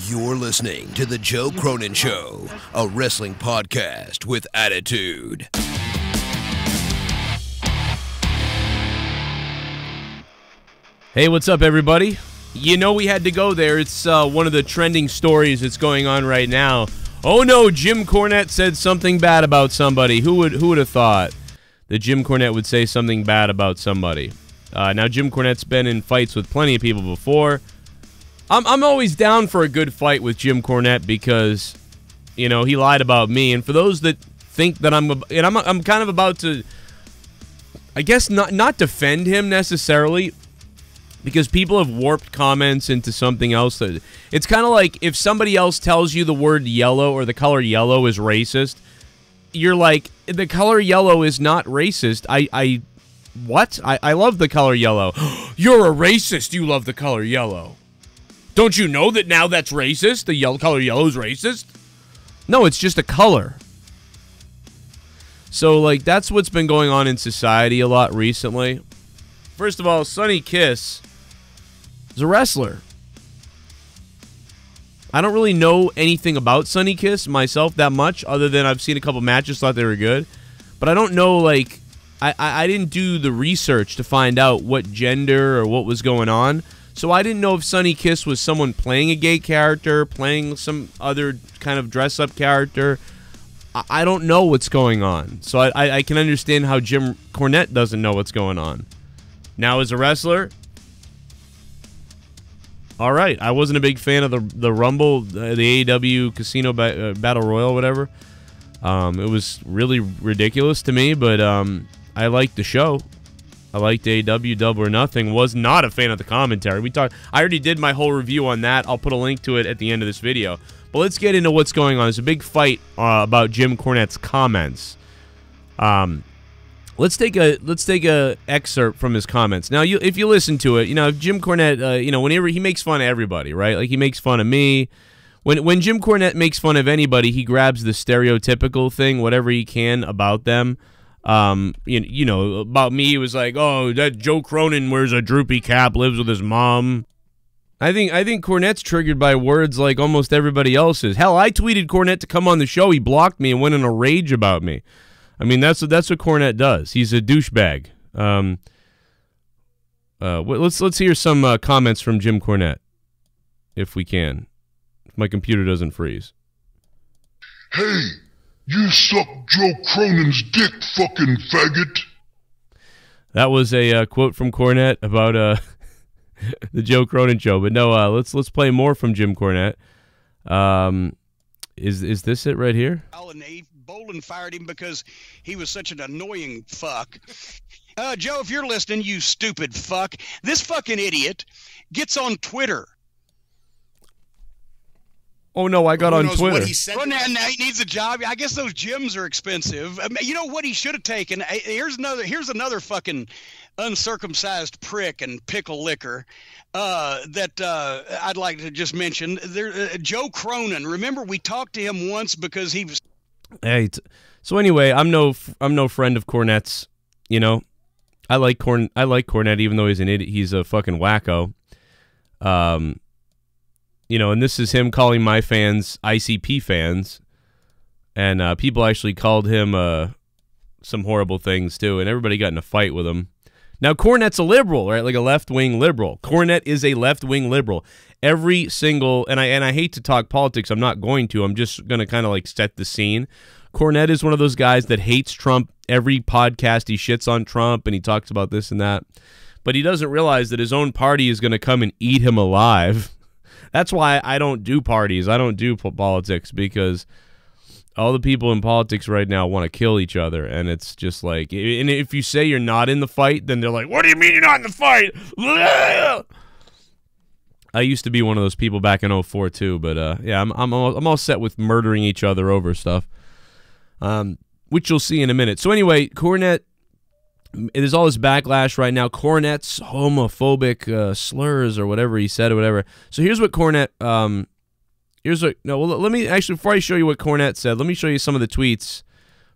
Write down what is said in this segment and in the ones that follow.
You're listening to The Joe Cronin Show, a wrestling podcast with attitude. Hey, what's up, everybody? You know we had to go there. It's one of the trending stories that's going on right now. Oh no, Jim Cornette said something bad about somebody. Who would have thought that Jim Cornette would say something bad about somebody? Now, Jim Cornette's been in fights with plenty of people before. I'm always down for a good fight with Jim Cornette because, you know, he lied about me. And for those that think that I'm kind of about to, I guess, not defend him necessarily, because people have warped comments into something else. That it's kind of like if somebody else tells you the word yellow or the color yellow is racist, you're like, the color yellow is not racist. What? I love the color yellow. You're a racist. You love the color yellow. Don't you know that now that's racist? The color yellow is racist? No, it's just a color. So, like, that's what's been going on in society a lot recently. First of all, Sonny Kiss is a wrestler. I don't really know anything about Sonny Kiss myself that much, other than I've seen a couple matches, thought they were good. But I don't know, like, I didn't do the research to find out what gender or what was going on. So I didn't know if Sonny Kiss was someone playing a gay character, playing some other kind of dress-up character. I don't know what's going on. So I can understand how Jim Cornette doesn't know what's going on. Now, as a wrestler, all right. I wasn't a big fan of the Rumble, the AEW Casino Battle Royal, whatever. It was really ridiculous to me, but I liked the show. I liked AEW Double or Nothing. Was not a fan of the commentary. I already did my whole review on that. I'll put a link to it at the end of this video. But let's get into what's going on. There's a big fight about Jim Cornette's comments. Let's take a excerpt from his comments. Now, if you listen to it, you know, if Jim Cornette, you know, whenever he makes fun of everybody, right? Like, he makes fun of me. When Jim Cornette makes fun of anybody, he grabs the stereotypical thing, whatever he can about them. You know, about me, he was like, oh, that Joe Cronin wears a droopy cap, lives with his mom. I think Cornette's triggered by words like almost everybody else is. Hell, I tweeted Cornette to come on the show. He blocked me and went in a rage about me. I mean, that's what Cornette does. He's a douchebag. Let's hear some comments from Jim Cornette, if we can. If my computer doesn't freeze. Hey, you suck Joe Cronin's dick, fucking faggot. That was a quote from Cornette about the Joe Cronin show. But no, let's play more from Jim Cornette. Is this it right here? Bolin fired him because he was such an annoying fuck. Joe, if you're listening, you stupid fuck, this fucking idiot gets on Twitter. Oh, no, I got on Twitter. Well, now he needs a job. I guess those gyms are expensive. I mean, you know what he should have taken? Here's another fucking uncircumcised prick and pickle liquor that I'd like to just mention. Joe Cronin. Remember, we talked to him once because he was... Hey, so anyway, I'm no friend of Cornette's. You know, I like Cornette, even though he's an idiot. He's a fucking wacko. You know, and this is him calling my fans ICP fans, and people actually called him some horrible things too, and everybody got in a fight with him. Now, Cornette's a liberal, right? Like a left-wing liberal. Cornette is a left-wing liberal. Every single, and I hate to talk politics, I'm not going to. I'm just going to kind of like set the scene. Cornette is one of those guys that hates Trump. Every podcast he shits on Trump, and he talks about this and that. But he doesn't realize that his own party is going to come and eat him alive. That's why I don't do parties. I don't do politics, because all the people in politics right now want to kill each other, and it's just like, and if you say you're not in the fight, then they're like, what do you mean you're not in the fight? I used to be one of those people back in 2004 too, but yeah, I'm all set with murdering each other over stuff, which you'll see in a minute. So anyway, Cornette, there's all this backlash right now. Cornette's homophobic slurs or whatever he said or whatever. So here's what Cornette, let me actually, before I show you what Cornette said, let me show you some of the tweets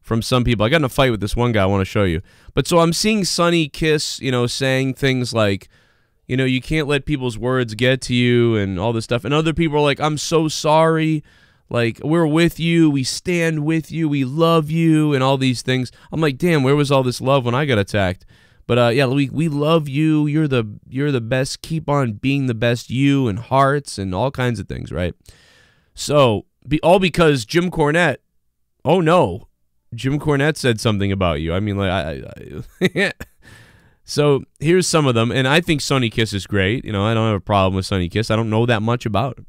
from some people. I got in a fight with this one guy I want to show you. But so I'm seeing Sonny Kiss, you know, saying things like, you know, you can't let people's words get to you and all this stuff. And other people are like, I'm so sorry. Like, we're with you. We stand with you. We love you and all these things. I'm like, damn, where was all this love when I got attacked? But yeah, we love you. You're the best. Keep on being the best you and hearts and all kinds of things, right? So, all because Jim Cornette, oh no, Jim Cornette said something about you. I mean, like, So here's some of them, and I think Sonny Kiss is great. You know, I don't have a problem with Sonny Kiss. I don't know that much about him.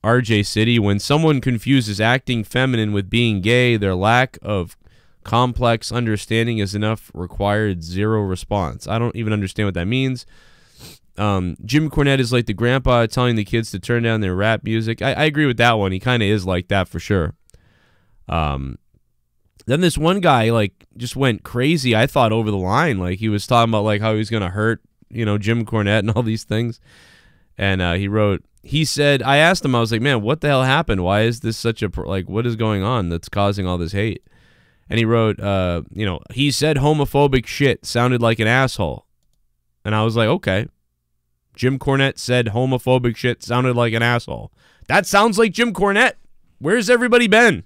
RJ City, when someone confuses acting feminine with being gay, their lack of complex understanding is enough, required zero response. I don't even understand what that means. Jim Cornette is like the grandpa telling the kids to turn down their rap music. I agree with that one. He kind of is like that for sure. Then this one guy, like, just went crazy, I thought, over the line. Like, he was talking about, like, how he was going to hurt, you know, Jim Cornette and all these things. And he said, I asked him, I was like, man, what the hell happened? Why is this such a, like, what is going on that's causing all this hate? And he wrote, you know, he said homophobic shit, sounded like an asshole. And I was like, okay. Jim Cornette said homophobic shit, sounded like an asshole. That sounds like Jim Cornette. Where's everybody been?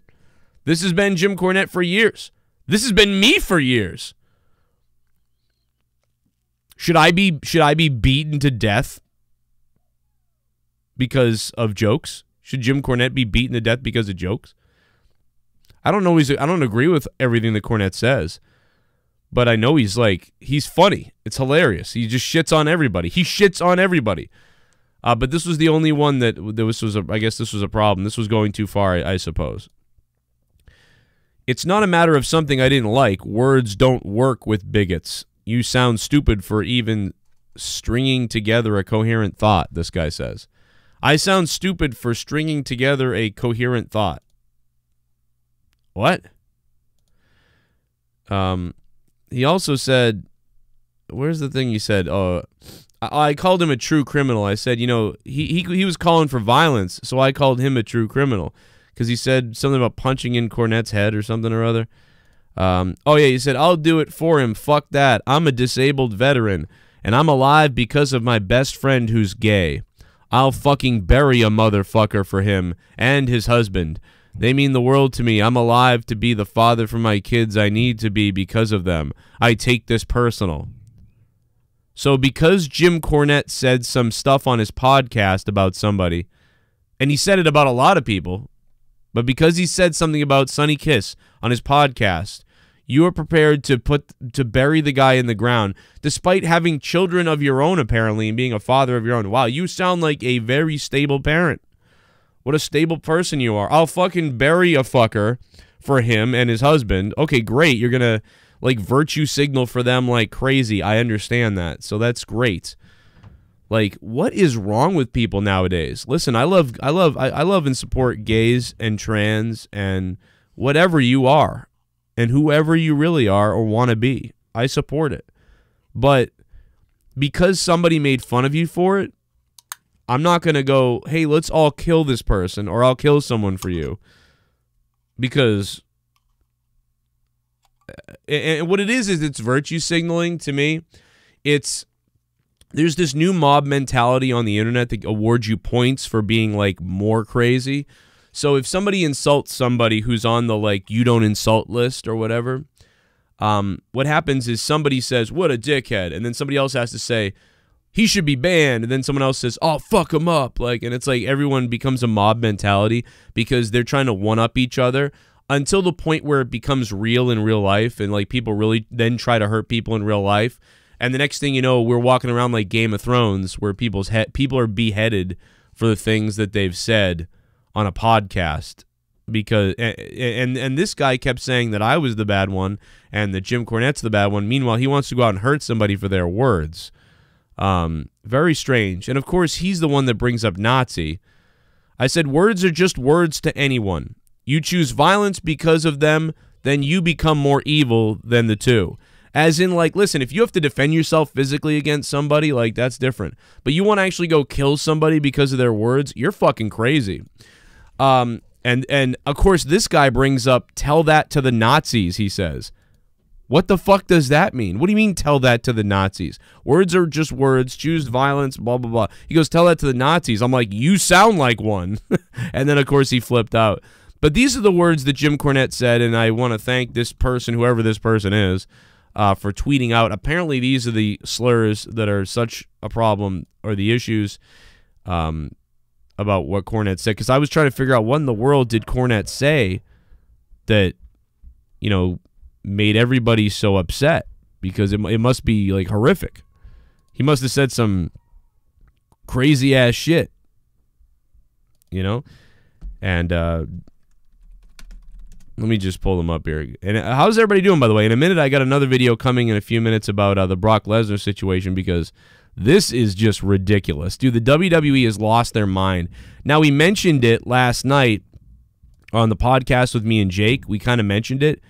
This has been Jim Cornette for years. This has been me for years. Should I be beaten to death because of jokes? Should Jim Cornette be beaten to death because of jokes? I don't know. I don't agree with everything that Cornette says, but I know he's funny. It's hilarious. He just shits on everybody. He shits on everybody. But this was the only one that I guess this was a problem. This was going too far, I suppose. It's not a matter of something I didn't like. Words don't work with bigots. You sound stupid for even stringing together a coherent thought, this guy says. I sound stupid for stringing together a coherent thought. What? He also said, where's the thing he said? I called him a true criminal. I said, you know, he was calling for violence, so I called him a true criminal. Because he said something about punching in Cornette's head or something or other. Oh, yeah, he said, I'll do it for him. Fuck that. I'm a disabled veteran, and I'm alive because of my best friend who's gay. I'll fucking bury a motherfucker for him and his husband. They mean the world to me. I'm alive to be the father for my kids I need to be because of them. I take this personal. So because Jim Cornette said some stuff on his podcast about somebody, and he said it about a lot of people, but because he said something about Sonny Kiss on his podcast, you are prepared to bury the guy in the ground, despite having children of your own, apparently, and being a father of your own. Wow, you sound like a very stable parent. What a stable person you are. I'll fucking bury a fucker for him and his husband. Okay, great. You're going to, like, virtue signal for them like crazy. I understand that. So that's great. Like, what is wrong with people nowadays? Listen, I love and support gays and trans and whatever you are and whoever you really are or want to be. I support it. But because somebody made fun of you for it, I'm not going to go, hey, let's all kill this person or I'll kill someone for you. Because and what it is it's virtue signaling to me. There's this new mob mentality on the internet that awards you points for being, like, more crazy. So if somebody insults somebody who's on the, like, you don't insult list or whatever, what happens is somebody says, what a dickhead, and then somebody else has to say, he should be banned, and then someone else says, oh, fuck him up, like, and it's like everyone becomes a mob mentality because they're trying to one-up each other until the point where it becomes real in real life, and, like, people really then try to hurt people in real life. And the next thing you know, we're walking around like Game of Thrones where people are beheaded for the things that they've said on a podcast. Because and this guy kept saying that I was the bad one and that Jim Cornette's the bad one. Meanwhile, he wants to go out and hurt somebody for their words. Very strange. And, of course, he's the one that brings up Nazi. I said, words are just words to anyone. You choose violence because of them, then you become more evil than the two. As in, like, listen, if you have to defend yourself physically against somebody, like, that's different. But you want to actually go kill somebody because of their words, you're fucking crazy. And of course, this guy brings up, tell that to the Nazis, he says. What the fuck does that mean? What do you mean tell that to the Nazis? Words are just words. Choose violence, blah, blah, blah. He goes, tell that to the Nazis. I'm like, you sound like one. And then, of course, he flipped out. But these are the words that Jim Cornette said, and I want to thank this person, whoever this person is, for tweeting out. Apparently, these are the slurs that are such a problem, or the issues about what Cornette said. Because I was trying to figure out what in the world did Cornette say that, you know, made everybody so upset, because it must be like horrific. He must have said some crazy ass shit, you know. And let me just pull them up here. And how's everybody doing, by the way? In a minute, I got another video coming in a few minutes about the Brock Lesnar situation, because this is just ridiculous, dude. The WWE has lost their mind. Now, we mentioned it last night on the podcast with me and Jake. We kind of mentioned it,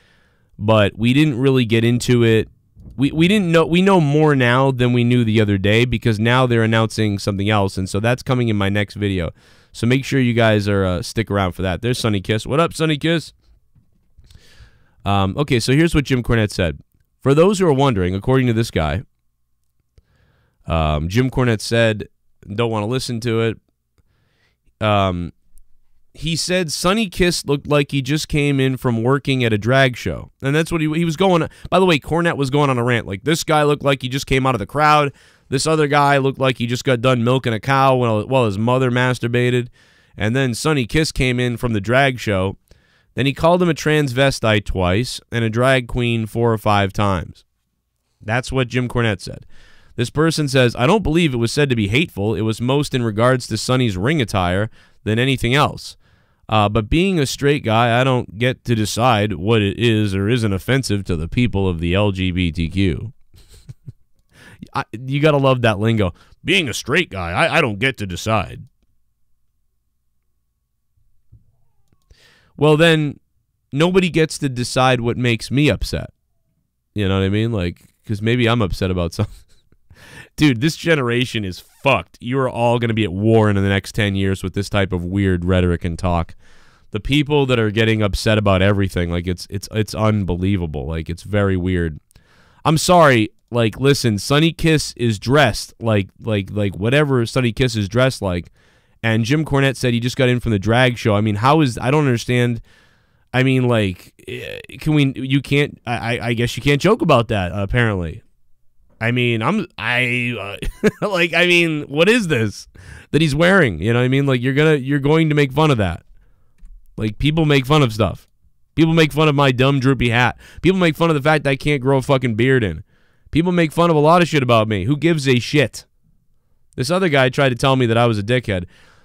but we didn't really get into it. We didn't know. We know more now than we knew the other day, because now they're announcing something else, and so that's coming in my next video. So make sure you guys are stick around for that. There's Sonny Kiss. What up, Sonny Kiss? Okay, so here's what Jim Cornette said. For those who are wondering, according to this guy, Jim Cornette said, don't want to listen to it. He said Sonny Kiss looked like he just came in from working at a drag show. And that's what he was going. By the way, Cornette was going on a rant. Like, this guy looked like he just came out of the crowd. This other guy looked like he just got done milking a cow while his mother masturbated. And then Sonny Kiss came in from the drag show. Then he called him a transvestite twice and a drag queen 4 or 5 times. That's what Jim Cornette said. This person says, I don't believe it was said to be hateful. It was most in regards to Sonny's ring attire than anything else. But being a straight guy, I don't get to decide what it is or isn't offensive to the people of the LGBTQ. You got to love that lingo. Being a straight guy, I don't get to decide. Well, then, nobody gets to decide what makes me upset. You know what I mean? Like, because maybe I'm upset about something. Dude, this generation is fucked. You are all going to be at war in the next 10 years with this type of weird rhetoric and talk. The people that are getting upset about everything, like, it's unbelievable. Like, it's very weird. I'm sorry. Like, listen, Sonny Kiss is dressed like whatever Sonny Kiss is dressed like. And Jim Cornette said he just got in from the drag show. I mean, I don't understand. I mean, like, I guess you can't joke about that, apparently. I mean, what is this that he's wearing? You know what I mean? Like, you're going to make fun of that. Like, people make fun of stuff. People make fun of my dumb droopy hat. People make fun of the fact that I can't grow a fucking beard in. People make fun of a lot of shit about me. Who gives a shit? This other guy tried to tell me that I was a dickhead.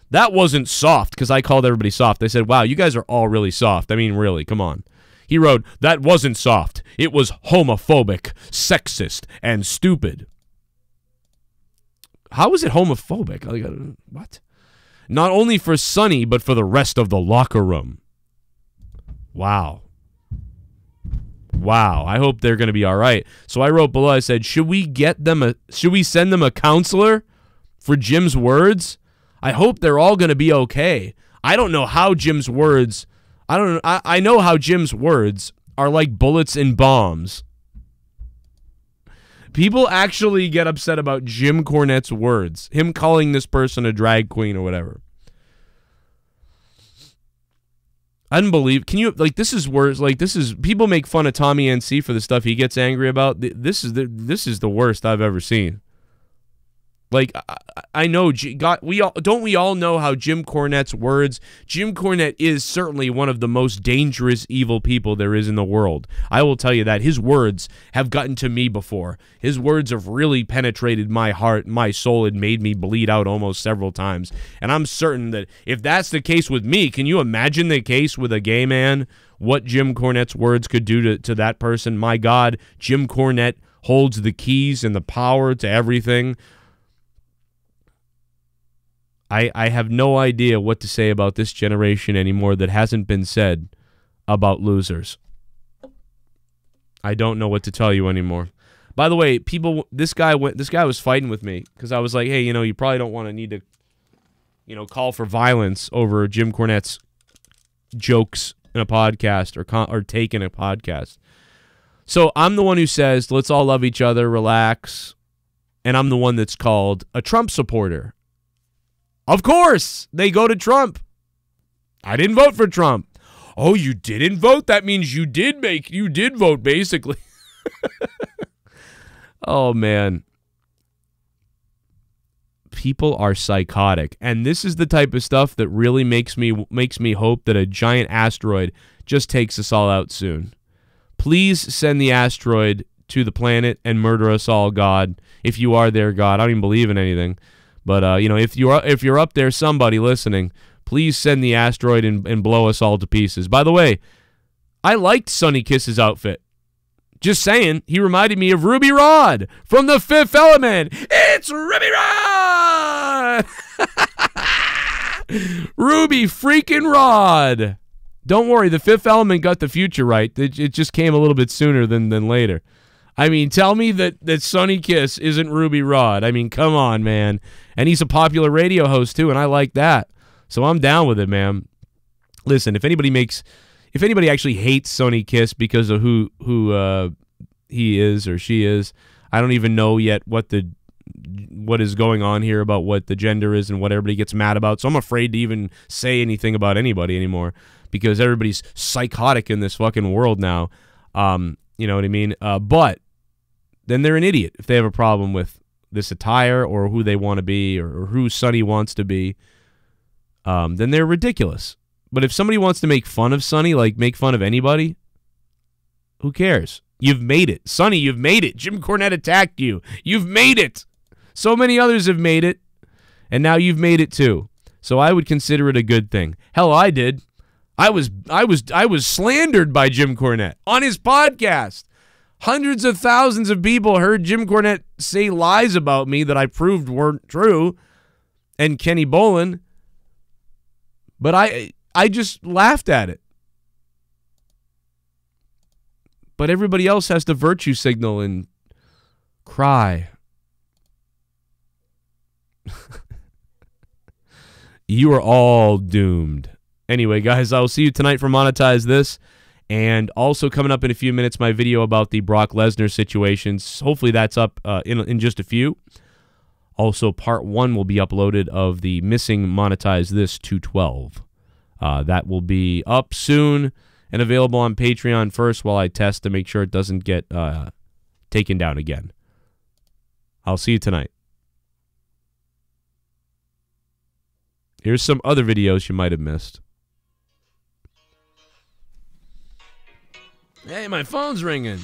That wasn't soft, because I called everybody soft. They said, wow, you guys are all really soft. I mean, really, come on. He wrote, that wasn't soft. It was homophobic, sexist, and stupid. How is it homophobic? Like, what? Not only for Sonny, but for the rest of the locker room. Wow. Wow. I hope they're going to be all right. So I wrote below, I said, should we send them a counselor for Jim's words? I hope they're all going to be okay. I don't know how Jim's words... I know how Jim's words are like bullets and bombs. People actually get upset about Jim Cornette's words. Him calling this person a drag queen or whatever. I didn't believe... Can you... Like, this is worse. Like, this is... People make fun of Tommy NC for the stuff he gets angry about. This is the worst I've ever seen. Like, I know, we all know how Jim Cornette's words... Jim Cornette is certainly one of the most dangerous, evil people there is in the world. I will tell you that. His words have gotten to me before. His words have really penetrated my heart, my soul, and made me bleed out almost several times. And I'm certain that if that's the case with me, can you imagine the case with a gay man? What Jim Cornette's words could do to that person? My God, Jim Cornette holds the keys and the power to everything. I have no idea what to say about this generation anymore that hasn't been said about losers. I don't know what to tell you anymore. By the way, this guy was fighting with me because I was like, hey, you probably don't want to need to, call for violence over Jim Cornette's jokes in a podcast or take in a podcast. So I'm the one who says, let's all love each other, relax. And I'm the one that's called a Trump supporter. Of course, they go to Trump. I didn't vote for Trump. Oh, you didn't vote? That means you did vote, basically. Oh, man. People are psychotic. And this is the type of stuff that really makes me hope that a giant asteroid just takes us all out soon. Please send the asteroid to the planet and murder us all, God. If you are there, God. I don't even believe in anything. But, you know, if you're up there, somebody listening, please send the asteroid and blow us all to pieces. By the way, I liked Sonny Kiss's outfit. Just saying, he reminded me of Ruby Rod from The Fifth Element. It's Ruby Rod! Ruby freaking Rod. Don't worry, The Fifth Element got the future right. It just came a little bit sooner than later. I mean, tell me that Sonny Kiss isn't Ruby Rod. I mean, come on, man. And he's a popular radio host, too, and I like that. So I'm down with it, man. Listen, if anybody actually hates Sonny Kiss because of who he is or she is, I don't even know yet what is going on here about what the gender is and what everybody gets mad about. So I'm afraid to even say anything about anybody anymore because everybody's psychotic in this fucking world now. You know what I mean? But then they're an idiot if they have a problem with this attire or who they want to be or who Sonny wants to be. Then they're ridiculous. But if somebody wants to make fun of Sonny, like make fun of anybody, who cares? You've made it. Sonny, you've made it. Jim Cornette attacked you. You've made it. So many others have made it, and now you've made it too. So I would consider it a good thing. Hell, I did. I was slandered by Jim Cornette on his podcast. Hundreds of thousands of people heard Jim Cornette say lies about me that I proved weren't true, and Kenny Bolin. But I just laughed at it. But everybody else has to virtue signal and cry. You are all doomed. Anyway, guys, I'll see you tonight for Monetize This. And also coming up in a few minutes, my video about the Brock Lesnar situations. Hopefully that's up in just a few. Also, part 1 will be uploaded of the missing Monetize This 212. That will be up soon and available on Patreon first while I test to make sure it doesn't get taken down again. I'll see you tonight. Here's some other videos you might have missed. Hey, my phone's ringing.